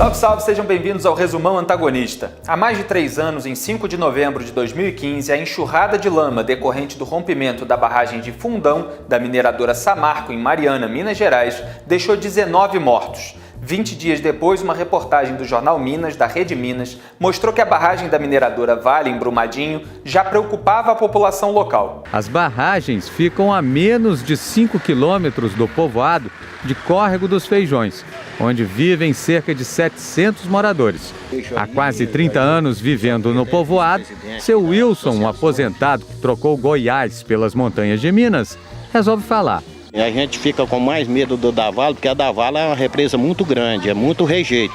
Salve, salve, sejam bem-vindos ao Resumão Antagonista. Há mais de 3 anos, em 5 de novembro de 2015, a enxurrada de lama decorrente do rompimento da barragem de Fundão da mineradora Samarco, em Mariana, Minas Gerais, deixou 19 mortos. 20 dias depois, uma reportagem do jornal Minas, da Rede Minas, mostrou que a barragem da mineradora Vale, em Brumadinho, já preocupava a população local. As barragens ficam a menos de 5 quilômetros do povoado de Córrego dos Feijões, onde vivem cerca de 700 moradores. Há quase 30 anos vivendo no povoado, seu Wilson, um aposentado que trocou Goiás pelas montanhas de Minas, resolve falar. A gente fica com mais medo da Vale, porque a da Vale é uma represa muito grande, é muito rejeito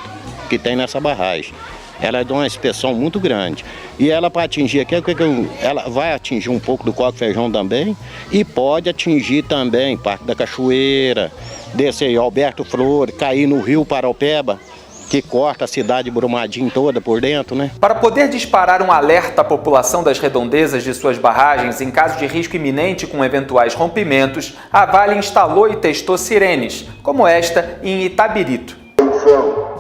que tem nessa barragem. Ela é de uma inspeção muito grande. E ela, para atingir aqui, ela vai atingir um pouco do Córrego do Feijão também, e pode atingir também Parque da Cachoeira, descer aí Alberto Flores, cair no Rio Paraupeba, que corta a cidade de Brumadinho toda por dentro, né? Para poder disparar um alerta à população das redondezas de suas barragens em caso de risco iminente com eventuais rompimentos, a Vale instalou e testou sirenes, como esta em Itabirito. Atenção!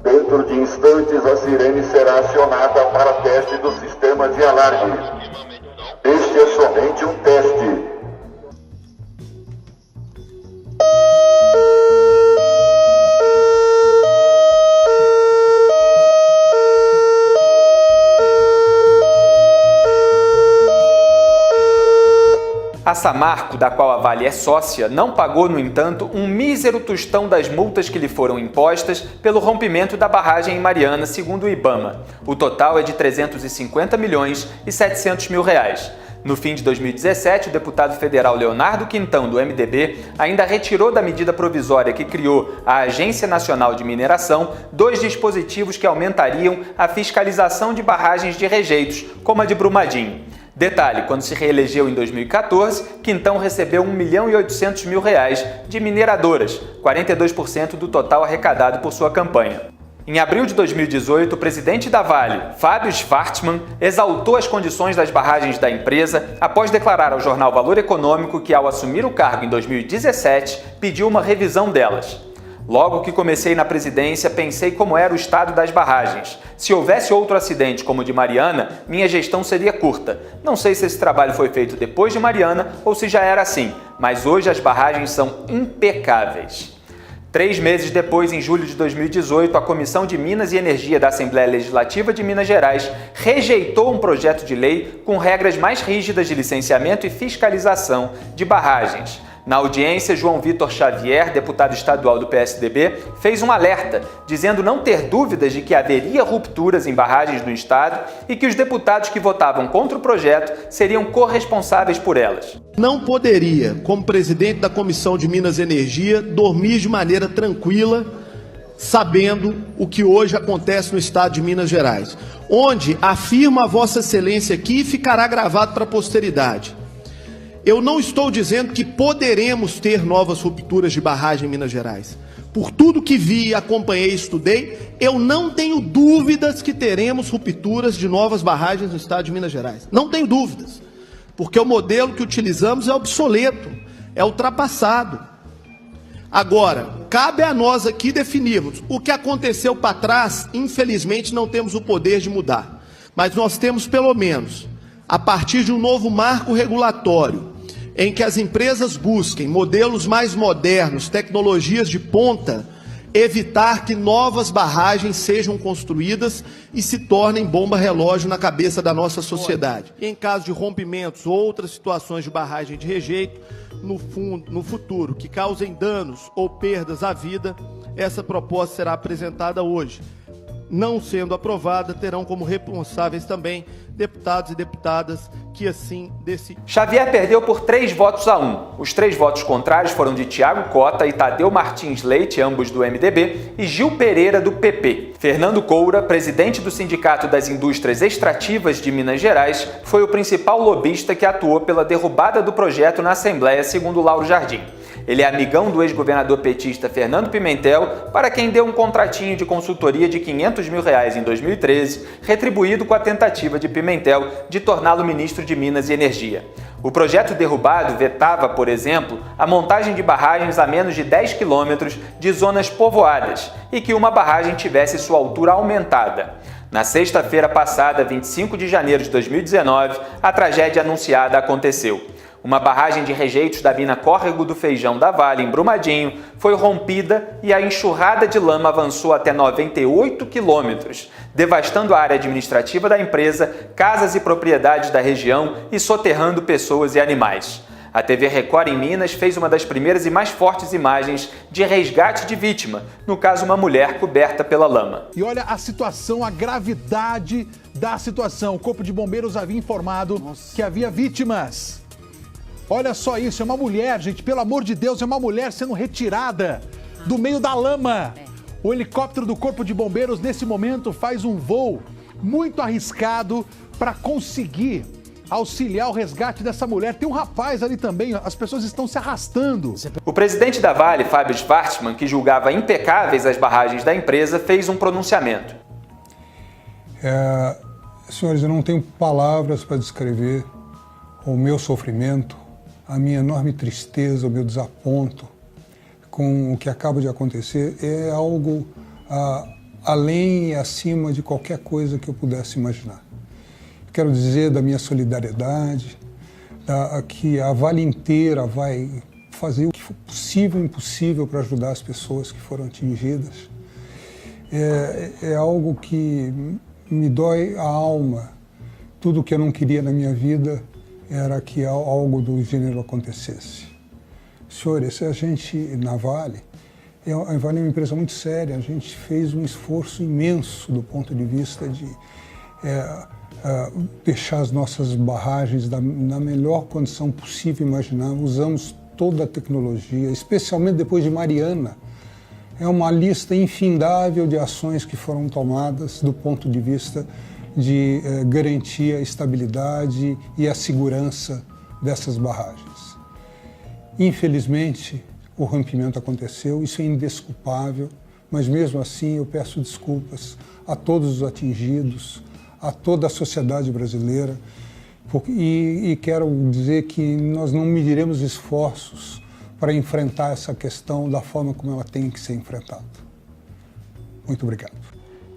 Dentro de instantes a sirene será acionada para teste do sistema de alarme. Este é somente um teste. A Samarco, da qual a Vale é sócia, não pagou, no entanto, um mísero tostão das multas que lhe foram impostas pelo rompimento da barragem em Mariana, segundo o IBAMA. O total é de 350 milhões e 700 mil reais. No fim de 2017, o deputado federal Leonardo Quintão, do MDB, ainda retirou da medida provisória que criou a Agência Nacional de Mineração 2 dispositivos que aumentariam a fiscalização de barragens de rejeitos, como a de Brumadinho. Detalhe, quando se reelegeu em 2014, Quintão recebeu R$ 1.800.000 de mineradoras, 42% do total arrecadado por sua campanha. Em abril de 2018, o presidente da Vale, Fábio Schvartzman, exaltou as condições das barragens da empresa após declarar ao jornal Valor Econômico que, ao assumir o cargo em 2017, pediu uma revisão delas. Logo que comecei na presidência, pensei como era o estado das barragens. Se houvesse outro acidente como o de Mariana, minha gestão seria curta. Não sei se esse trabalho foi feito depois de Mariana ou se já era assim, mas hoje as barragens são impecáveis. 3 meses depois, em julho de 2018, a Comissão de Minas e Energia da Assembleia Legislativa de Minas Gerais rejeitou um projeto de lei com regras mais rígidas de licenciamento e fiscalização de barragens. Na audiência, João Vitor Xavier, deputado estadual do PSDB, fez um alerta, dizendo não ter dúvidas de que haveria rupturas em barragens no estado e que os deputados que votavam contra o projeto seriam corresponsáveis por elas. Não poderia, como presidente da Comissão de Minas e Energia, dormir de maneira tranquila, sabendo o que hoje acontece no estado de Minas Gerais, onde afirma a Vossa Excelência aqui e ficará gravado para a posteridade. Eu não estou dizendo que poderemos ter novas rupturas de barragem em Minas Gerais. Por tudo que vi, acompanhei e estudei, eu não tenho dúvidas que teremos rupturas de novas barragens no estado de Minas Gerais. Não tenho dúvidas, porque o modelo que utilizamos é obsoleto, é ultrapassado. Agora, cabe a nós aqui definirmos. O que aconteceu para trás, infelizmente, não temos o poder de mudar. Mas nós temos, pelo menos, a partir de um novo marco regulatório, em que as empresas busquem modelos mais modernos, tecnologias de ponta, evitar que novas barragens sejam construídas e se tornem bomba-relógio na cabeça da nossa sociedade. Em caso de rompimentos ou outras situações de barragem de rejeito, no futuro, que causem danos ou perdas à vida, essa proposta será apresentada hoje. Não sendo aprovada, terão como responsáveis também deputados e deputadas que assim decidem. Xavier perdeu por 3 votos a 1. Os 3 votos contrários foram de Tiago Cota e Tadeu Martins Leite, ambos do MDB, e Gil Pereira, do PP. Fernando Coura, presidente do Sindicato das Indústrias Extrativas de Minas Gerais, foi o principal lobista que atuou pela derrubada do projeto na Assembleia, segundo Lauro Jardim. Ele é amigão do ex-governador petista Fernando Pimentel, para quem deu um contratinho de consultoria de R$500 mil em 2013, retribuído com a tentativa de Pimentel de torná-lo ministro de Minas e Energia. O projeto derrubado vetava, por exemplo, a montagem de barragens a menos de 10 quilômetros de zonas povoadas e que uma barragem tivesse sua altura aumentada. Na sexta-feira passada, 25 de janeiro de 2019, a tragédia anunciada aconteceu. Uma barragem de rejeitos da mina Córrego do Feijão da Vale, em Brumadinho, foi rompida e a enxurrada de lama avançou até 98 quilômetros, devastando a área administrativa da empresa, casas e propriedades da região e soterrando pessoas e animais. A TV Record em Minas fez uma das primeiras e mais fortes imagens de resgate de vítima, no caso uma mulher coberta pela lama. E olha a situação, a gravidade da situação. O Corpo de Bombeiros havia informado que havia vítimas. Olha só isso, é uma mulher, gente, pelo amor de Deus, é uma mulher sendo retirada do meio da lama. O helicóptero do Corpo de Bombeiros, nesse momento, faz um voo muito arriscado para conseguir auxiliar o resgate dessa mulher. Tem um rapaz ali também, as pessoas estão se arrastando. O presidente da Vale, Fábio Schvartsman, que julgava impecáveis as barragens da empresa, fez um pronunciamento. Senhores, eu não tenho palavras para descrever o meu sofrimento, a minha enorme tristeza, o meu desaponto com o que acaba de acontecer. É algo além e acima de qualquer coisa que eu pudesse imaginar. Quero dizer da minha solidariedade, que a Vale inteira vai fazer o que for possível e impossível para ajudar as pessoas que foram atingidas. É algo que me dói a alma. Tudo que eu não queria na minha vida era que algo do gênero acontecesse. Senhores, a gente na Vale, a Vale é uma empresa muito séria, a gente fez um esforço imenso do ponto de vista de deixar as nossas barragens na melhor condição possível imaginar. Usamos toda a tecnologia, especialmente depois de Mariana. É uma lista infindável de ações que foram tomadas do ponto de vista de garantir a estabilidade e a segurança dessas barragens. Infelizmente, o rompimento aconteceu, isso é indesculpável, mas mesmo assim eu peço desculpas a todos os atingidos, a toda a sociedade brasileira, e quero dizer que nós não mediremos esforços para enfrentar essa questão da forma como ela tem que ser enfrentada. Muito obrigado.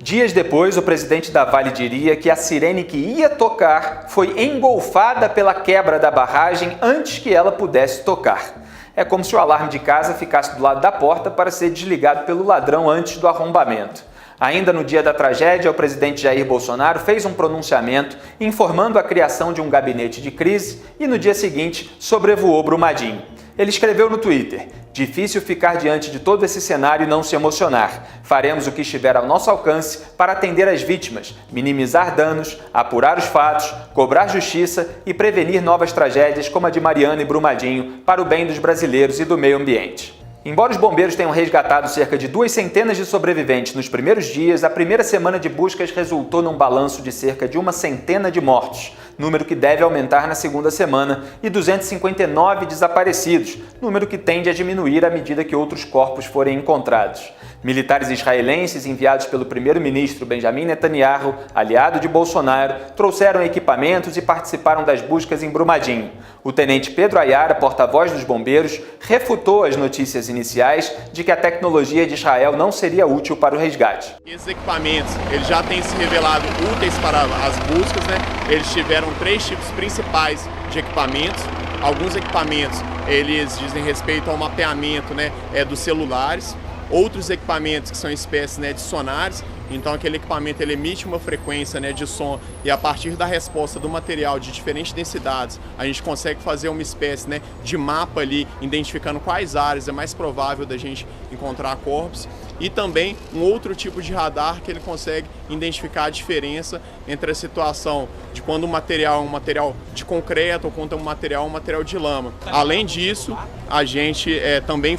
Dias depois, o presidente da Vale diria que a sirene que ia tocar foi engolfada pela quebra da barragem antes que ela pudesse tocar. É como se o alarme de casa ficasse do lado da porta para ser desligado pelo ladrão antes do arrombamento. Ainda no dia da tragédia, o presidente Jair Bolsonaro fez um pronunciamento informando a criação de um gabinete de crise e no dia seguinte sobrevoou Brumadinho. Ele escreveu no Twitter: "Difícil ficar diante de todo esse cenário e não se emocionar. Faremos o que estiver ao nosso alcance para atender as vítimas, minimizar danos, apurar os fatos, cobrar justiça e prevenir novas tragédias como a de Mariana e Brumadinho para o bem dos brasileiros e do meio ambiente." Embora os bombeiros tenham resgatado cerca de 200 de sobreviventes nos primeiros dias, a primeira semana de buscas resultou num balanço de cerca de 100 de mortos, número que deve aumentar na segunda semana, e 259 desaparecidos, número que tende a diminuir à medida que outros corpos forem encontrados. Militares israelenses enviados pelo primeiro-ministro Benjamin Netanyahu, aliado de Bolsonaro, trouxeram equipamentos e participaram das buscas em Brumadinho. O tenente Pedro Ayara, porta-voz dos bombeiros, refutou as notícias iniciais de que a tecnologia de Israel não seria útil para o resgate. Esses equipamentos eles já têm se revelado úteis para as buscas, né? Eles tiveram 3 tipos principais de equipamentos. Alguns equipamentos eles dizem respeito ao mapeamento, né, dos celulares. Outros equipamentos que são espécies, né, de sonares, então aquele equipamento ele emite uma frequência, né, de som e a partir da resposta do material de diferentes densidades a gente consegue fazer uma espécie, né, de mapa ali, identificando quais áreas é mais provável da gente encontrar corpos, e também um outro tipo de radar que ele consegue identificar a diferença entre a situação de quando o material é um material de concreto ou quando é um material de lama. Além disso, a gente também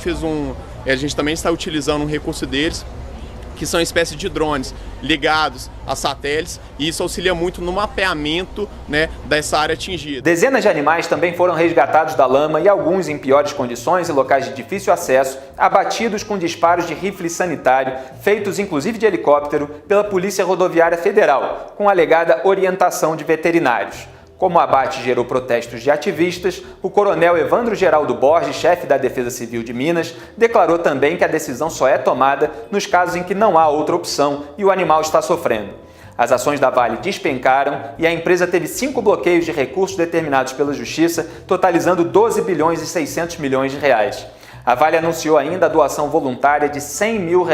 está utilizando um recurso deles, que são espécies de drones ligados a satélites, e isso auxilia muito no mapeamento, né, dessa área atingida. Dezenas de animais também foram resgatados da lama e alguns em piores condições e locais de difícil acesso, abatidos com disparos de rifle sanitário, feitos inclusive de helicóptero, pela Polícia Rodoviária Federal, com alegada orientação de veterinários. Como o abate gerou protestos de ativistas, o coronel Evandro Geraldo Borges, chefe da Defesa Civil de Minas, declarou também que a decisão só é tomada nos casos em que não há outra opção e o animal está sofrendo. As ações da Vale despencaram e a empresa teve 5 bloqueios de recursos determinados pela Justiça, totalizando 12 bilhões e 600 milhões de reais. A Vale anunciou ainda a doação voluntária de R$100 mil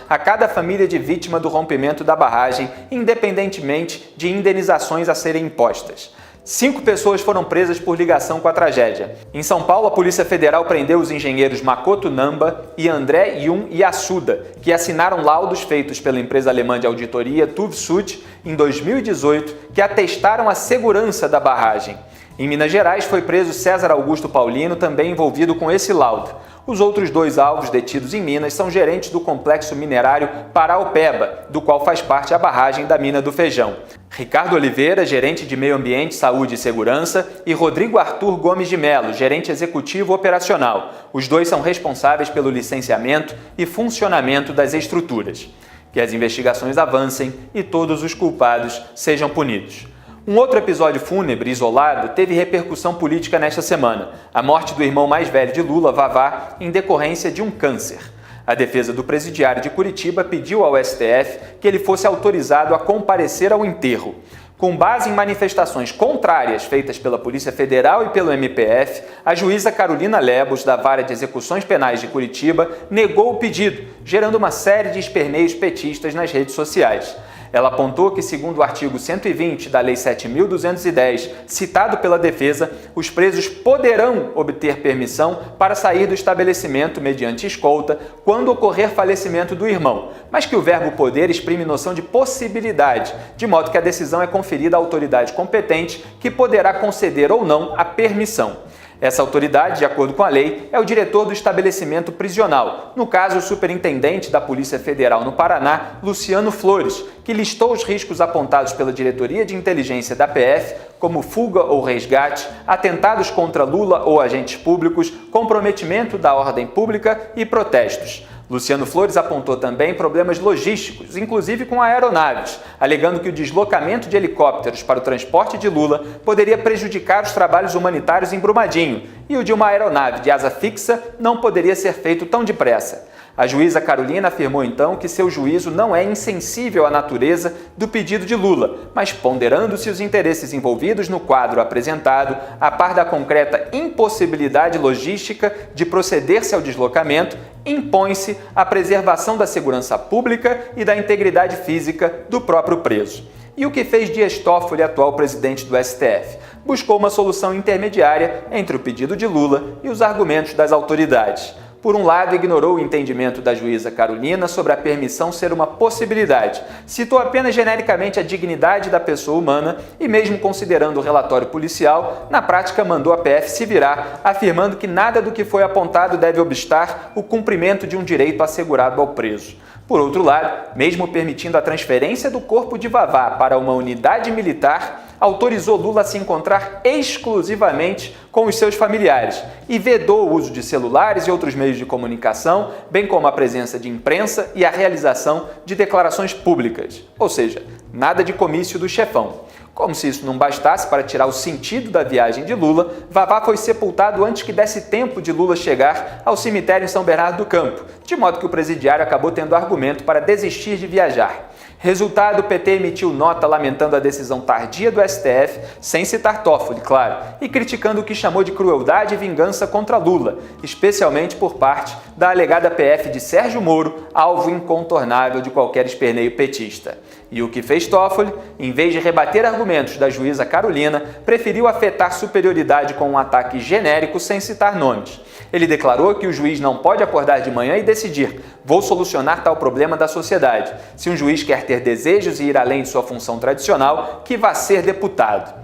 a cada família de vítima do rompimento da barragem, independentemente de indenizações a serem impostas. 5 pessoas foram presas por ligação com a tragédia. Em São Paulo, a Polícia Federal prendeu os engenheiros Makoto Namba e André Yun Yasuda, que assinaram laudos feitos pela empresa alemã de auditoria TÜV SÜD em 2018, que atestaram a segurança da barragem. Em Minas Gerais, foi preso César Augusto Paulino, também envolvido com esse laudo. Os outros 2 alvos detidos em Minas são gerentes do complexo minerário Paraopeba, do qual faz parte a barragem da Mina do Feijão. Ricardo Oliveira, gerente de Meio Ambiente, Saúde e Segurança, e Rodrigo Arthur Gomes de Melo, gerente executivo operacional. Os 2 são responsáveis pelo licenciamento e funcionamento das estruturas. Que as investigações avancem e todos os culpados sejam punidos. Um outro episódio fúnebre isolado teve repercussão política nesta semana: a morte do irmão mais velho de Lula, Vavá, em decorrência de um câncer. A defesa do presidiário de Curitiba pediu ao STF que ele fosse autorizado a comparecer ao enterro. Com base em manifestações contrárias feitas pela Polícia Federal e pelo MPF, a juíza Carolina Lebos, da Vara de Execuções Penais de Curitiba, negou o pedido, gerando uma série de esperneios petistas nas redes sociais. Ela apontou que, segundo o artigo 120 da Lei 7.210, citado pela defesa, os presos poderão obter permissão para sair do estabelecimento mediante escolta quando ocorrer falecimento do irmão, mas que o verbo poder exprime noção de possibilidade, de modo que a decisão é conferida à autoridade competente, que poderá conceder ou não a permissão. Essa autoridade, de acordo com a lei, é o diretor do estabelecimento prisional, no caso o superintendente da Polícia Federal no Paraná, Luciano Flores, que listou os riscos apontados pela Diretoria de Inteligência da PF, como fuga ou resgate, atentados contra Lula ou agentes públicos, comprometimento da ordem pública e protestos. Luciano Flores apontou também problemas logísticos, inclusive com aeronaves, alegando que o deslocamento de helicópteros para o transporte de Lula poderia prejudicar os trabalhos humanitários em Brumadinho, e o de uma aeronave de asa fixa não poderia ser feito tão depressa. A juíza Carolina afirmou então que seu juízo não é insensível à natureza do pedido de Lula, mas ponderando-se os interesses envolvidos no quadro apresentado, a par da concreta impossibilidade logística de proceder-se ao deslocamento, impõe-se a preservação da segurança pública e da integridade física do próprio preso. E o que fez Dias Toffoli, atual presidente do STF? Buscou uma solução intermediária entre o pedido de Lula e os argumentos das autoridades. Por um lado, ignorou o entendimento da juíza Carolina sobre a permissão ser uma possibilidade, citou apenas genericamente a dignidade da pessoa humana e, mesmo considerando o relatório policial, na prática mandou a PF se virar, afirmando que nada do que foi apontado deve obstar o cumprimento de um direito assegurado ao preso. Por outro lado, mesmo permitindo a transferência do corpo de Vavá para uma unidade militar, autorizou Lula a se encontrar exclusivamente com os seus familiares e vedou o uso de celulares e outros meios de comunicação, bem como a presença de imprensa e a realização de declarações públicas, ou seja, nada de comício do chefão. Como se isso não bastasse para tirar o sentido da viagem de Lula, Vavá foi sepultado antes que desse tempo de Lula chegar ao cemitério em São Bernardo do Campo, de modo que o presidiário acabou tendo argumento para desistir de viajar. Resultado, o PT emitiu nota lamentando a decisão tardia do STF, sem citar Toffoli, claro, e criticando o que chamou de crueldade e vingança contra Lula, especialmente por parte da alegada PF de Sérgio Moro, alvo incontornável de qualquer esperneio petista. E o que fez Toffoli? Em vez de rebater argumentos da juíza Carolina, preferiu afetar superioridade com um ataque genérico sem citar nomes. Ele declarou que o juiz não pode acordar de manhã e decidir: vou solucionar tal problema da sociedade. Se um juiz quer ter desejos e ir além de sua função tradicional, que vá ser deputado.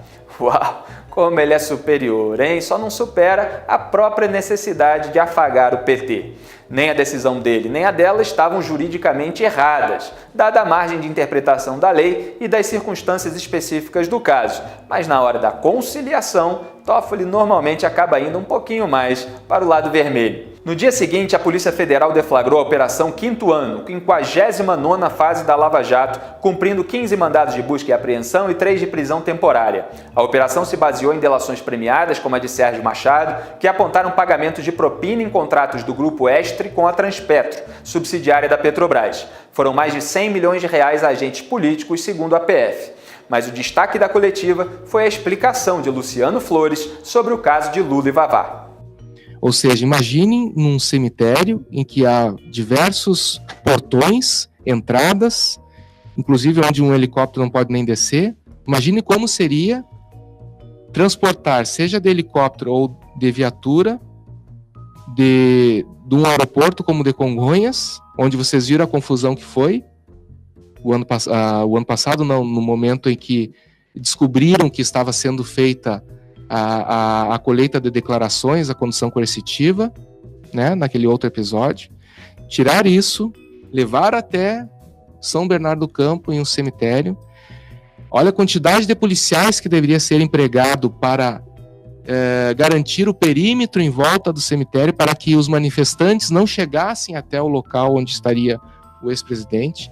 Uau! Como ele é superior, hein? Só não supera a própria necessidade de afagar o PT. Nem a decisão dele, nem a dela estavam juridicamente erradas, dada a margem de interpretação da lei e das circunstâncias específicas do caso. Mas na hora da conciliação, Toffoli normalmente acaba indo um pouquinho mais para o lado vermelho. No dia seguinte, a Polícia Federal deflagrou a Operação Quinto Ano, 59ª fase da Lava Jato, cumprindo 15 mandados de busca e apreensão e 3 de prisão temporária. A operação se baseou em delações premiadas, como a de Sérgio Machado, que apontaram pagamentos de propina em contratos do Grupo Estre com a Transpetro, subsidiária da Petrobras. Foram mais de 100 milhões de reais a agentes políticos, segundo a PF. Mas o destaque da coletiva foi a explicação de Luciano Flores sobre o caso de Lula e Vavá. Ou seja, imagine num cemitério em que há diversos portões, entradas, inclusive onde um helicóptero não pode nem descer. Imagine como seria transportar, seja de helicóptero ou de viatura, de um aeroporto como de Congonhas, onde vocês viram a confusão que foi o ano passado, não, no momento em que descobriram que estava sendo feita a colheita de declarações, a condução coercitiva, né, naquele outro episódio, tirar isso, levar até São Bernardo do Campo, em um cemitério. Olha a quantidade de policiais que deveria ser empregado para garantir o perímetro em volta do cemitério para que os manifestantes não chegassem até o local onde estaria o ex-presidente.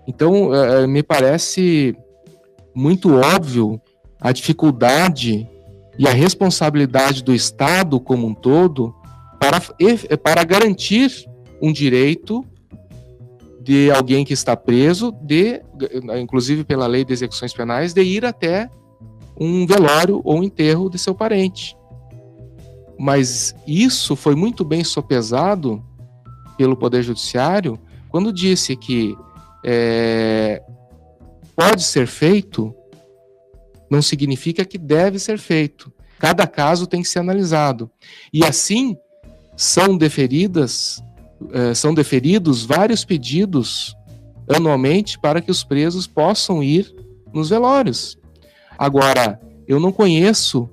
Então, me parece muito óbvio a dificuldade e a responsabilidade do Estado como um todo para garantir um direito de alguém que está preso, inclusive pela lei de execuções penais, de ir até um velório ou um enterro de seu parente. Mas isso foi muito bem sopesado pelo Poder Judiciário quando disse que pode ser feito, não significa que deve ser feito. Cada caso tem que ser analisado. E assim são deferidos vários pedidos anualmente para que os presos possam ir nos velórios. Agora, eu não conheço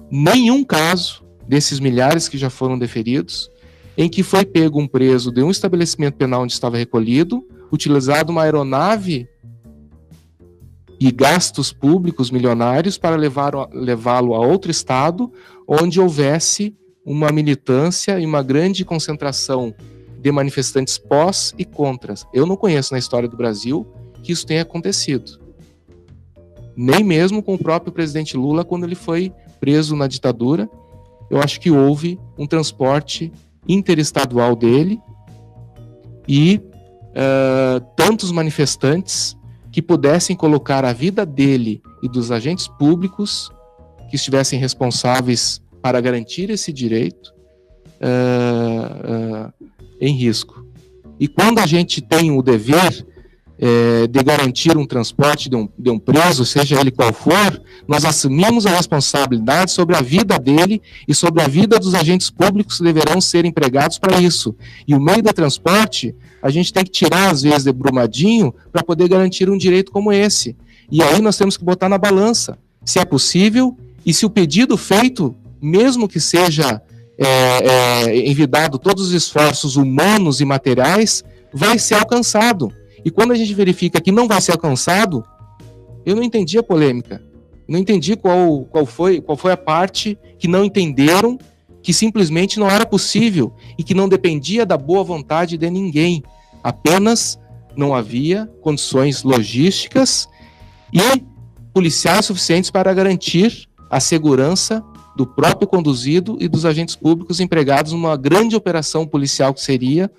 nenhum caso desses milhares que já foram deferidos em que foi pego um preso de um estabelecimento penal onde estava recolhido, utilizado uma aeronave e gastos públicos milionários para levá-lo a outro estado, onde houvesse uma militância e uma grande concentração de manifestantes pós e contras. Eu não conheço na história do Brasil que isso tenha acontecido. Nem mesmo com o próprio presidente Lula, quando ele foi preso na ditadura. Eu acho que houve um transporte interestadual dele e tantos manifestantes que pudessem colocar a vida dele e dos agentes públicos que estivessem responsáveis para garantir esse direito em risco. E quando a gente tem o dever de garantir um transporte de um preso, seja ele qual for, nós assumimos a responsabilidade sobre a vida dele e sobre a vida dos agentes públicos que deverão ser empregados para isso. E o meio de transporte, a gente tem que tirar, às vezes, de Brumadinho para poder garantir um direito como esse. E aí nós temos que botar na balança se é possível e se o pedido feito, mesmo que seja envidado todos os esforços humanos e materiais, vai ser alcançado. E quando a gente verifica que não vai ser alcançado, eu não entendi a polêmica. Não entendi qual foi a parte que não entenderam, que simplesmente não era possível e que não dependia da boa vontade de ninguém. Apenas não havia condições logísticas e policiais suficientes para garantir a segurança do próprio conduzido e dos agentes públicos empregados numa grande operação policial que seria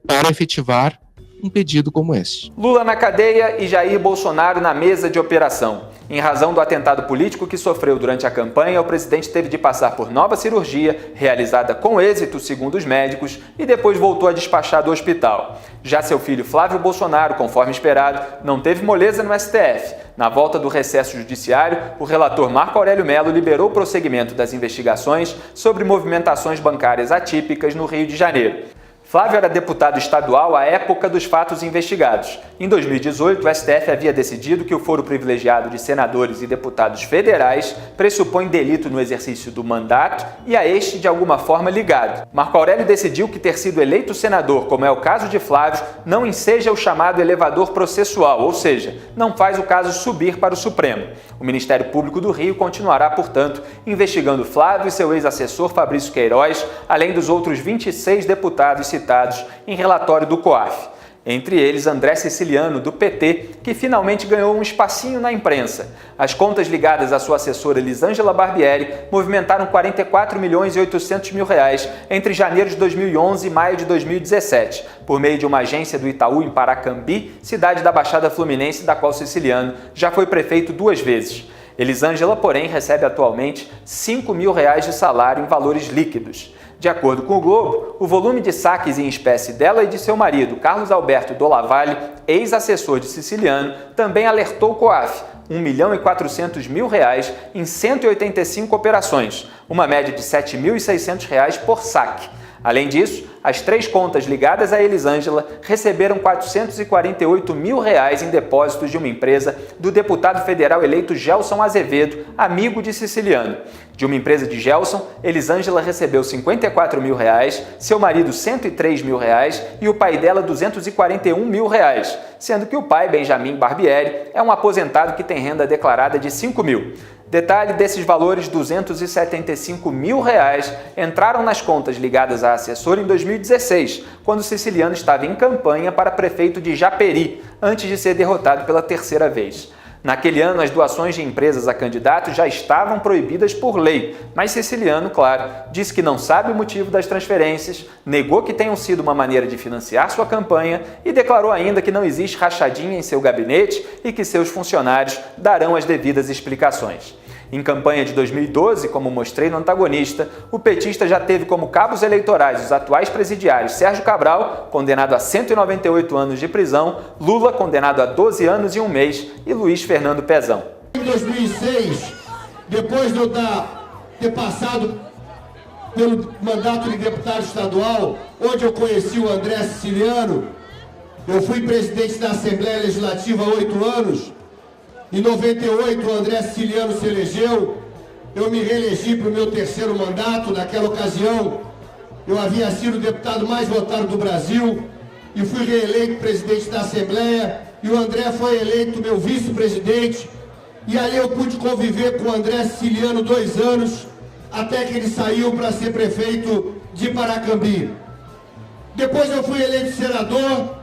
para efetivar um pedido como este. Lula na cadeia e Jair Bolsonaro na mesa de operação. Em razão do atentado político que sofreu durante a campanha, o presidente teve de passar por nova cirurgia, realizada com êxito, segundo os médicos, e depois voltou a despachar do hospital. Já seu filho Flávio Bolsonaro, conforme esperado, não teve moleza no STF. Na volta do recesso judiciário, o relator Marco Aurélio Mello liberou o prosseguimento das investigações sobre movimentações bancárias atípicas no Rio de Janeiro. Flávio era deputado estadual à época dos fatos investigados. Em 2018, o STF havia decidido que o foro privilegiado de senadores e deputados federais pressupõe delito no exercício do mandato e a este de alguma forma ligado. Marco Aurélio decidiu que ter sido eleito senador, como é o caso de Flávio, não enseja o chamado elevador processual, ou seja, não faz o caso subir para o Supremo. O Ministério Público do Rio continuará, portanto, investigando Flávio e seu ex-assessor Fabrício Queiroz, além dos outros 26 deputados citados em relatório do COAF. Entre eles, André Siciliano, do PT, que finalmente ganhou um espacinho na imprensa. As contas ligadas à sua assessora Elisângela Barbieri movimentaram 44.800.000 reais entre janeiro de 2011 e maio de 2017, por meio de uma agência do Itaú em Paracambi, cidade da Baixada Fluminense, da qual Siciliano já foi prefeito 2 vezes. Elisângela, porém, recebe atualmente R$ 5.000 de salário em valores líquidos. De acordo com o Globo, o volume de saques em espécie dela e de seu marido, Carlos Alberto Dolavale, ex-assessor de Siciliano, também alertou o COAF, R$ 1.400.000 em 185 operações, uma média de R$ 7.600 por saque. Além disso, as 3 contas ligadas a Elisângela receberam R$ 448.000 em depósitos de uma empresa do deputado federal eleito Gelson Azevedo, amigo de Siciliano. De uma empresa de Gelson, Elisângela recebeu R$ 54.000, seu marido R$ 103.000 e o pai dela R$ 241.000, sendo que o pai, Benjamin Barbieri, é um aposentado que tem renda declarada de R$ 5.000. Detalhe desses valores, R$ 275.000 entraram nas contas ligadas à assessora em 2016, quando Siciliano estava em campanha para prefeito de Japeri, antes de ser derrotado pela 3ª vez. Naquele ano, as doações de empresas a candidatos já estavam proibidas por lei, mas Siciliano, claro, disse que não sabe o motivo das transferências, negou que tenham sido uma maneira de financiar sua campanha e declarou ainda que não existe rachadinha em seu gabinete e que seus funcionários darão as devidas explicações. Em campanha de 2012, como mostrei no Antagonista, o petista já teve como cabos eleitorais os atuais presidiários Sérgio Cabral, condenado a 198 anos de prisão, Lula, condenado a 12 anos e 1 mês, e Luiz Fernando Pezão. Em 2006, depois de eu ter passado pelo mandato de deputado estadual, onde eu conheci o André Siciliano, eu fui presidente da Assembleia Legislativa há 8 anos. Em 98, o André Siciliano se elegeu, eu me reelegi para o meu 3º mandato. Naquela ocasião, eu havia sido o deputado mais votado do Brasil e fui reeleito presidente da Assembleia, e o André foi eleito meu vice-presidente, e ali eu pude conviver com o André Siciliano 2 anos, até que ele saiu para ser prefeito de Paracambi. Depois eu fui eleito senador,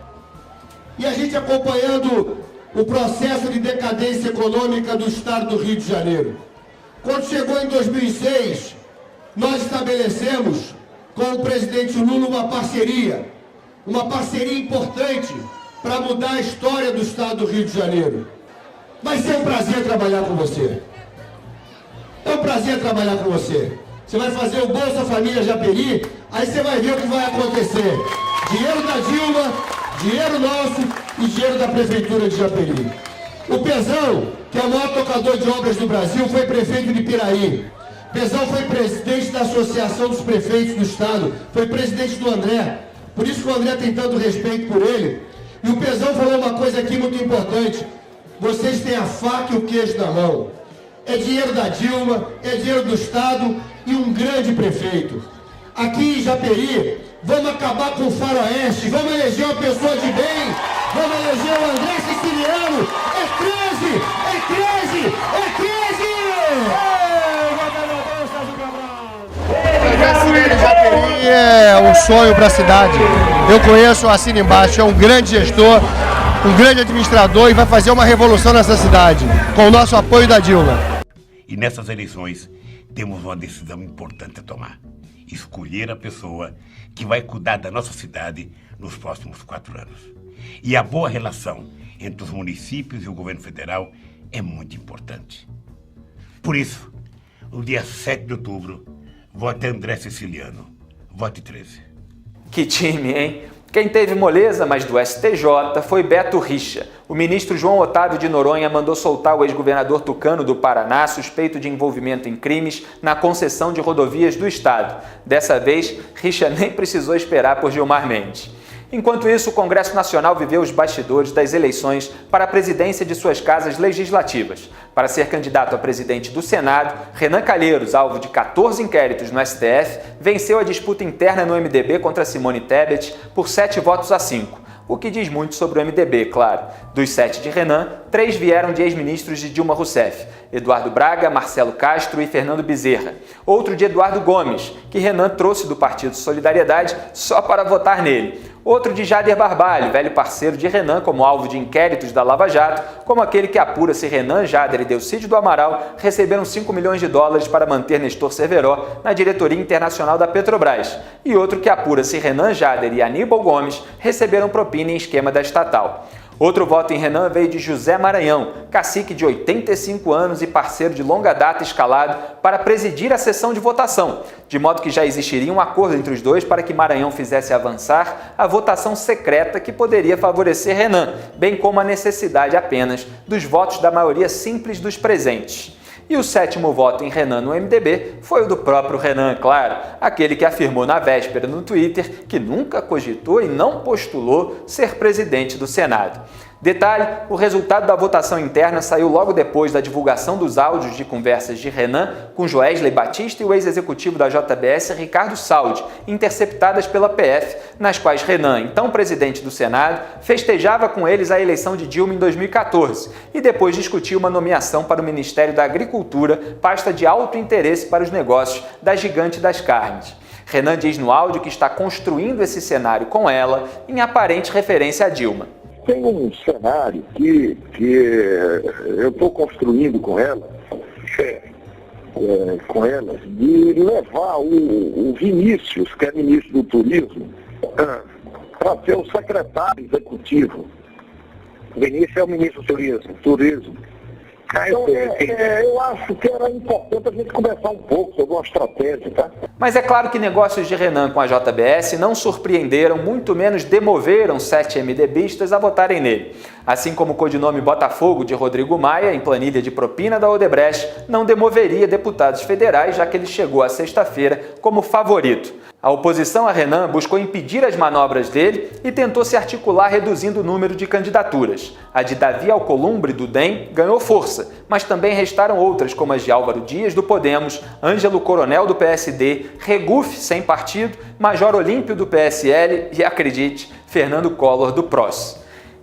e a gente acompanhando o processo de decadência econômica do estado do Rio de Janeiro. Quando chegou em 2006, nós estabelecemos com o presidente Lula uma parceria importante para mudar a história do estado do Rio de Janeiro. Vai ser um prazer trabalhar com você. É um prazer trabalhar com você. Você vai fazer o Bolsa Família Japeri, aí você vai ver o que vai acontecer. Dinheiro da Dilma, dinheiro nosso e dinheiro da Prefeitura de Japeri. O Pezão, que é o maior tocador de obras do Brasil, foi prefeito de Piraí. Pezão foi presidente da Associação dos Prefeitos do Estado, foi presidente do André. Por isso que o André tem tanto respeito por ele. E o Pezão falou uma coisa aqui muito importante. Vocês têm a faca e o queijo na mão. É dinheiro da Dilma, é dinheiro do Estado e um grande prefeito. Aqui em Japeri, vamos acabar com o faroeste, vamos eleger uma pessoa de bem, vamos eleger o André Siciliano. É 13! É 13! É 13! Japeri é um sonho para a cidade. Eu conheço o Assina Embaixo, é um grande gestor, um grande administrador e vai fazer uma revolução nessa cidade, com o nosso apoio da Dilma. E nessas eleições temos uma decisão importante a tomar. Escolher a pessoa que vai cuidar da nossa cidade nos próximos 4 anos. E a boa relação entre os municípios e o governo federal é muito importante. Por isso, no dia 7 de outubro, vote André Siciliano. Vote 13. Que time, hein? Quem teve moleza, mas do STJ, foi Beto Richa. O ministro João Otávio de Noronha mandou soltar o ex-governador tucano do Paraná, suspeito de envolvimento em crimes na concessão de rodovias do estado. Dessa vez, Richa nem precisou esperar por Gilmar Mendes. Enquanto isso, o Congresso Nacional viveu os bastidores das eleições para a presidência de suas casas legislativas. Para ser candidato a presidente do Senado, Renan Calheiros, alvo de 14 inquéritos no STF, venceu a disputa interna no MDB contra Simone Tebet por 7 votos a 5. O que diz muito sobre o MDB, claro. Dos 7 de Renan, 3 vieram de ex-ministros de Dilma Rousseff: Eduardo Braga, Marcelo Castro e Fernando Bezerra. Outro de Eduardo Gomes, que Renan trouxe do Partido Solidariedade só para votar nele. Outro de Jader Barbalho, velho parceiro de Renan como alvo de inquéritos da Lava Jato, como aquele que apura se Renan, Jader e Delcídio do Amaral receberam 5 milhões de dólares para manter Nestor Cerveró na diretoria internacional da Petrobras. E outro que apura se Renan, Jader e Aníbal Gomes receberam propina em esquema da estatal. Outro voto em Renan veio de José Maranhão, cacique de 85 anos e parceiro de longa data escalado para presidir a sessão de votação, de modo que já existiria um acordo entre os dois para que Maranhão fizesse avançar a votação secreta que poderia favorecer Renan, bem como a necessidade apenas dos votos da maioria simples dos presentes. E o 7º voto em Renan no MDB foi o do próprio Renan, claro, aquele que afirmou na véspera no Twitter que nunca cogitou e não postulou ser presidente do Senado. Detalhe, o resultado da votação interna saiu logo depois da divulgação dos áudios de conversas de Renan com Joesley Batista e o ex-executivo da JBS, Ricardo Saldi, interceptadas pela PF, nas quais Renan, então presidente do Senado, festejava com eles a eleição de Dilma em 2014 e depois discutia uma nomeação para o Ministério da Agricultura, pasta de alto interesse para os negócios da gigante das carnes. Renan diz no áudio que está construindo esse cenário com ela, em aparente referência a Dilma. Tem um cenário que eu estou construindo com ela, de levar o Vinícius, que é ministro do Turismo, para ser o secretário executivo. O Vinícius é o ministro do Turismo. Então, eu acho que era importante a gente conversar um pouco sobre uma estratégia, tá? Mas é claro que negócios de Renan com a JBS não surpreenderam, muito menos demoveram 7 MDBistas a votarem nele. Assim como o codinome Botafogo de Rodrigo Maia, em planilha de propina da Odebrecht, não demoveria deputados federais, já que ele chegou à sexta-feira como favorito. A oposição a Renan buscou impedir as manobras dele e tentou se articular reduzindo o número de candidaturas. A de Davi Alcolumbre, do DEM, ganhou força, mas também restaram outras, como as de Álvaro Dias, do Podemos, Ângelo Coronel, do PSD, Regufe, sem partido, Major Olímpio, do PSL e, acredite, Fernando Collor, do PROS.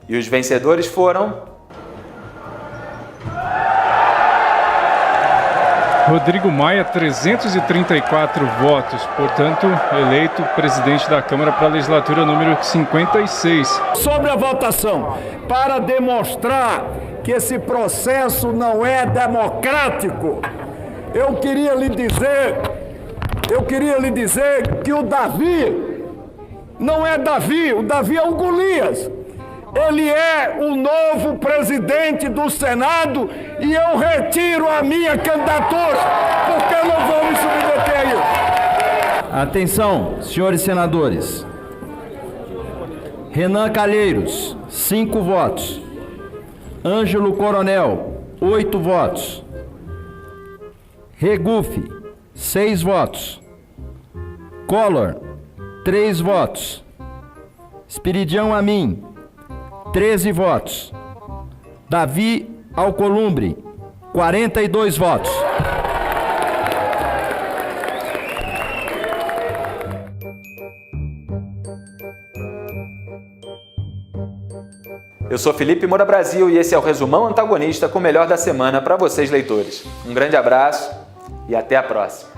E os vencedores foram... Rodrigo Maia, 334 votos, portanto, eleito presidente da Câmara para a legislatura número 56. Sobre a votação, para demonstrar que esse processo não é democrático, eu queria lhe dizer que o Davi não é Davi, o Davi é o Golias. Ele é o novo presidente do Senado e eu retiro a minha candidatura, porque eu não vou me submeter a isso. Atenção, senhores senadores. Renan Calheiros, 5 votos. Ângelo Coronel, 8 votos. Regufe, 6 votos. Collor, 3 votos. Espiridião Amin, 13 votos. Davi Alcolumbre, 42 votos. Eu sou Felipe Moura Brasil e esse é o Resumão Antagonista com o melhor da semana para vocês, leitores. Um grande abraço e até a próxima.